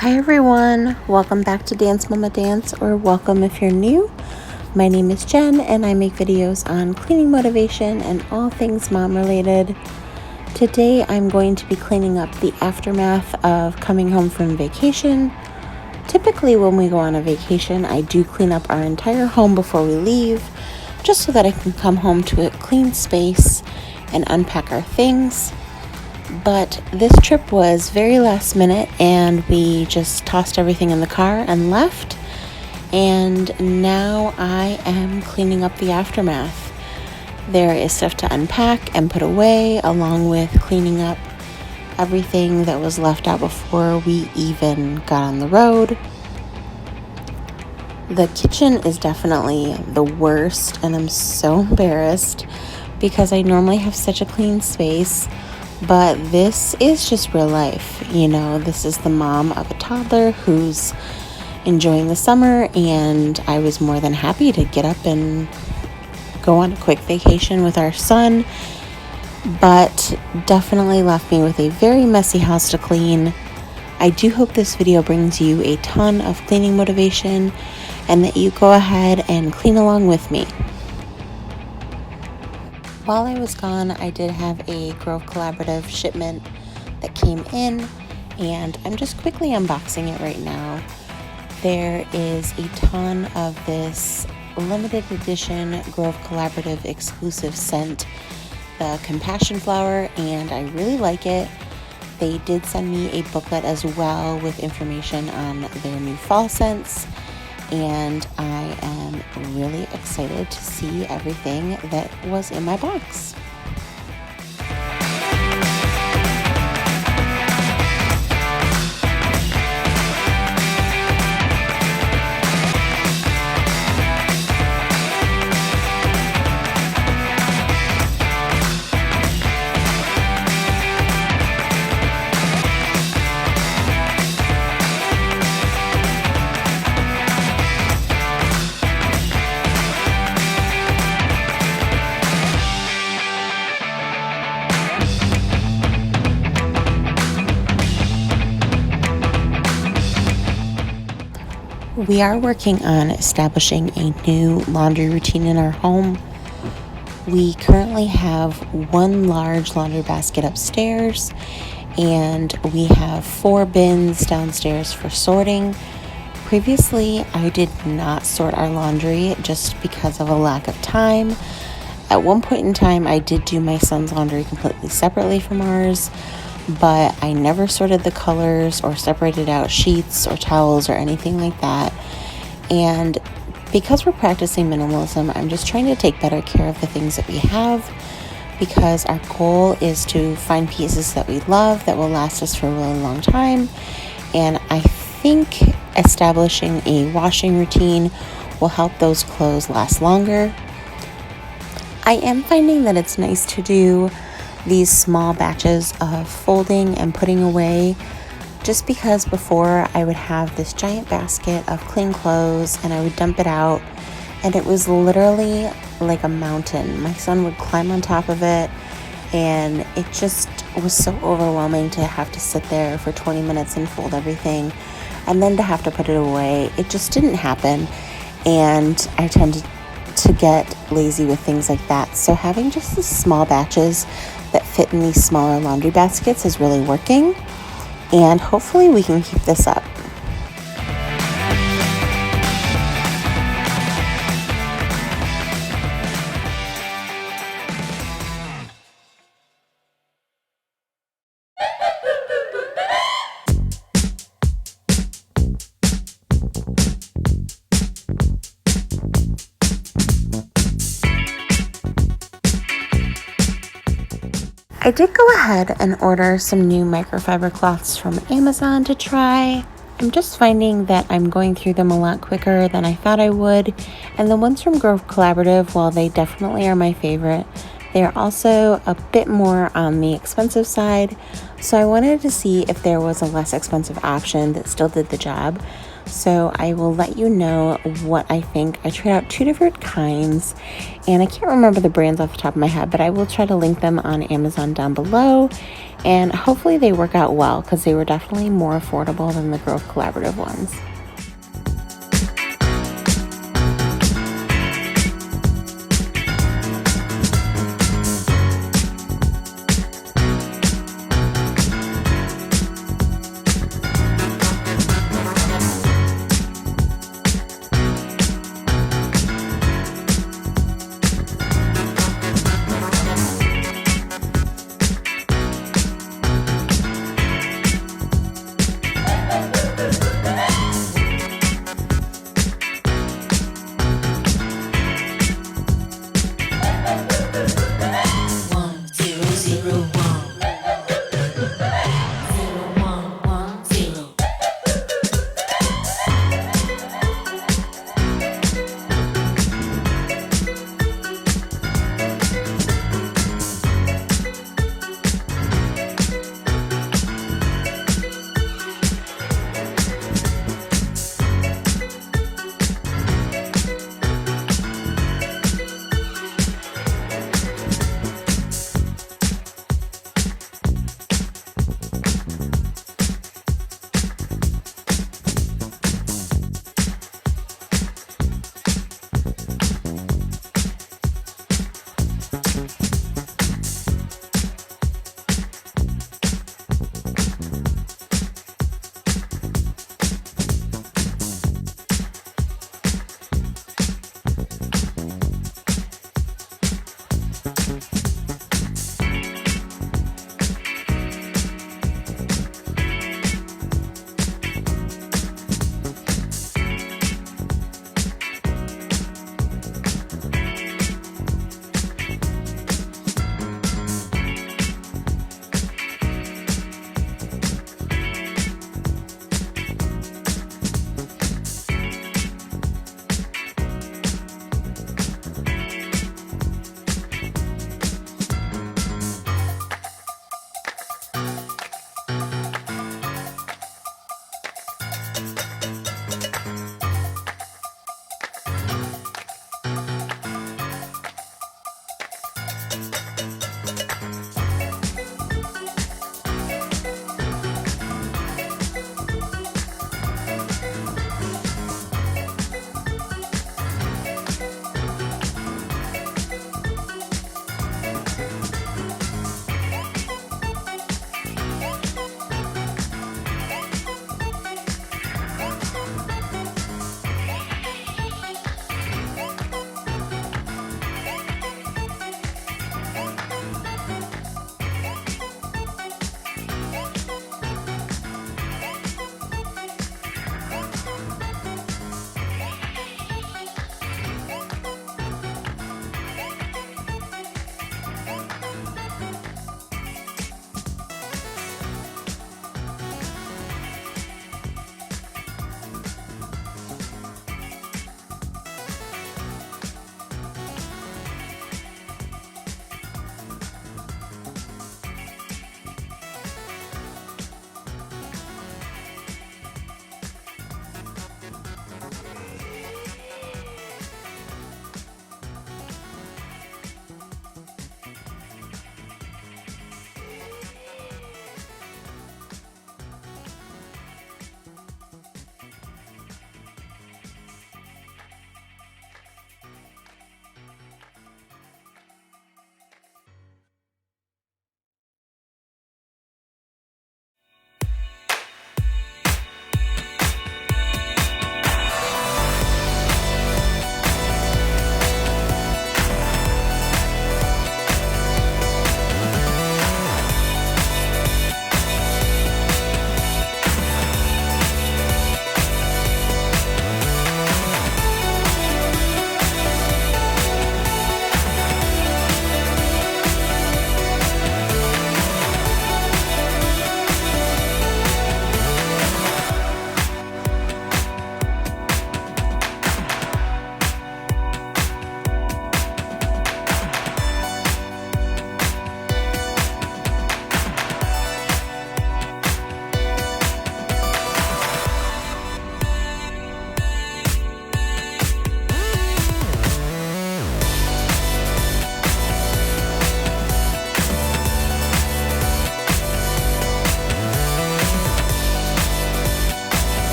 Hi everyone, welcome back to DanceMamaDance, or welcome if you're new. My name is Jen and I make videos on cleaning motivation and all things mom related. Today I'm going to be cleaning up the aftermath of coming home from vacation. Typically when we go on a vacation, I do clean up our entire home before we leave, just so that I can come home to a clean space and unpack our things. But this trip was very last minute and we just tossed everything in the car and left. And now I am cleaning up the aftermath. There is stuff to unpack and put away, along with cleaning up everything that was left out before we even got on the road. The kitchen is definitely the worst, and I'm so embarrassed because I normally have such a clean space. But this is just real life, this is the mom of a toddler who's enjoying the summer, and I was more than happy to get up and go on a quick vacation with our son, but definitely left me with a very messy house to clean. I do hope this video brings you a ton of cleaning motivation and that you go ahead and clean along with me. While I was gone, I did have a Grove Collaborative shipment that came in, and I'm just quickly unboxing it right now. There is a ton of this limited edition Grove Collaborative exclusive scent, the Compassion Flower, and I really like it. They did send me a booklet as well with information on their new fall scents, and I am really excited to see everything that was in my box. We are working on establishing a new laundry routine in our home. We currently have one large laundry basket upstairs, and we have 4 bins downstairs for sorting. Previously, I did not sort our laundry just because of a lack of time. At one point in time, I did do my son's laundry completely separately from ours, but I never sorted the colors or separated out sheets or towels or anything like that. And because we're practicing minimalism, I'm just trying to take better care of the things that we have, because our goal is to find pieces that we love that will last us for a really long time. And I think establishing a washing routine will help those clothes last longer. I am finding that it's nice to do these small batches of folding and putting away, just because before I would have this giant basket of clean clothes and I would dump it out, and it was literally like a mountain. My son would climb on top of it, and it just was so overwhelming to have to sit there for 20 minutes and fold everything and then to have to put it away. It just didn't happen, and I tended to get lazy with things like that. So having just these small batches that fit in these smaller laundry baskets is really working, and hopefully we can keep this up. I did go ahead and order some new microfiber cloths from Amazon to try. I'm just finding that I'm going through them a lot quicker than I thought I would. And the ones from Grove Collaborative, while they definitely are my favorite, They're also a bit more on the expensive side, so I wanted to see if there was a less expensive option that still did the job. So I will let you know what I think. I tried out 2 different kinds, and I can't remember the brands off the top of my head, but I will try to link them on Amazon down below, and hopefully they work out well because they were definitely more affordable than the Grove Collaborative ones.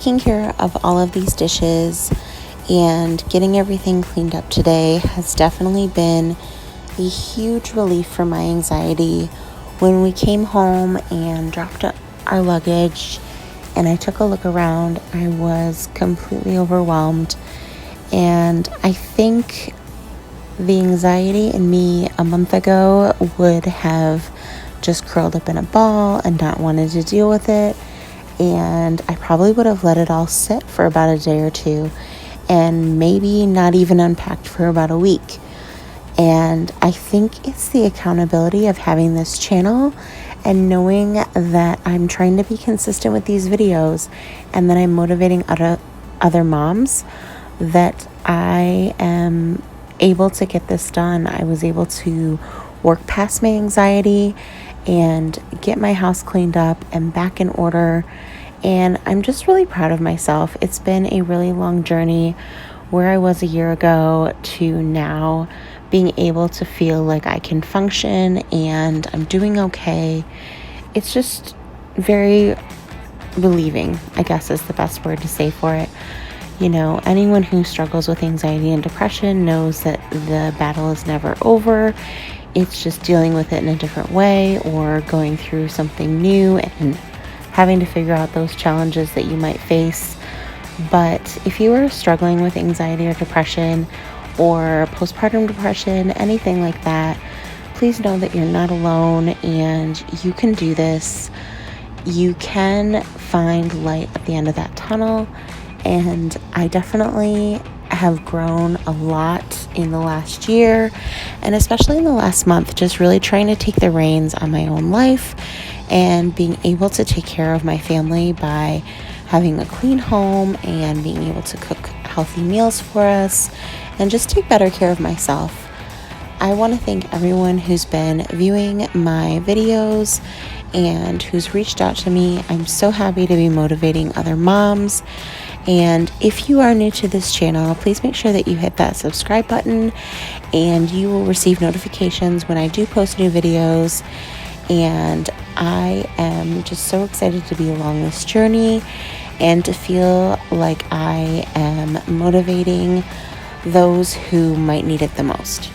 taking care of all of these dishes and getting everything cleaned up today has definitely been a huge relief for my anxiety. When we came home and dropped our luggage and I took a look around, I was completely overwhelmed. And I think the anxiety in me a month ago would have just curled up in a ball and not wanted to deal with it. And I probably would have let it all sit for about a day or two and maybe not even unpacked for about a week. And I think it's the accountability of having this channel and knowing that I'm trying to be consistent with these videos and that I'm motivating other moms that I am able to get this done. I was able to work past my anxiety and get my house cleaned up and back in order. And I'm just really proud of myself. It's been a really long journey where I was a year ago to now being able to feel like I can function and I'm doing okay. It's just very relieving, I guess is the best word to say for it. You know, anyone who struggles with anxiety and depression knows that the battle is never over. It's just dealing with it in a different way or going through something new and having to figure out those challenges that you might face. But if you are struggling with anxiety or depression or postpartum depression, anything like that, please know that you're not alone and you can do this. You can find light at the end of that tunnel. And I definitely have grown a lot in the last year and especially in the last month, just really trying to take the reins on my own life and being able to take care of my family by having a clean home and being able to cook healthy meals for us and just take better care of myself. I want to thank everyone who's been viewing my videos and who's reached out to me. I'm so happy to be motivating other moms. And if you are new to this channel, please make sure that you hit that subscribe button and you will receive notifications when I do post new videos. And I am just so excited to be along this journey and to feel like I am motivating those who might need it the most.